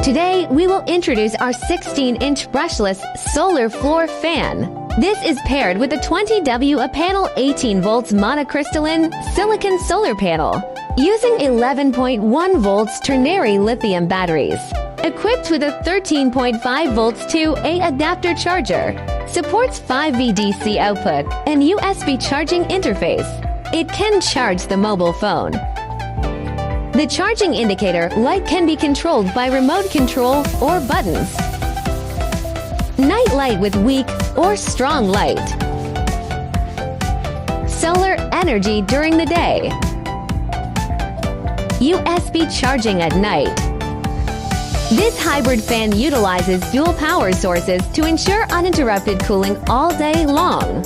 Today, we will introduce our 16-inch brushless solar floor fan. This is paired with a 20W panel 18 volts monocrystalline silicon solar panel using 11.1 volts ternary lithium batteries. Equipped with a 13.5 volts to A adapter charger, supports 5 VDC output and USB charging interface. It can charge the mobile phone. The charging indicator light can be controlled by remote control or buttons. Night light with weak or strong light. Solar energy during the day. USB charging at night. This hybrid fan utilizes dual power sources to ensure uninterrupted cooling all day long.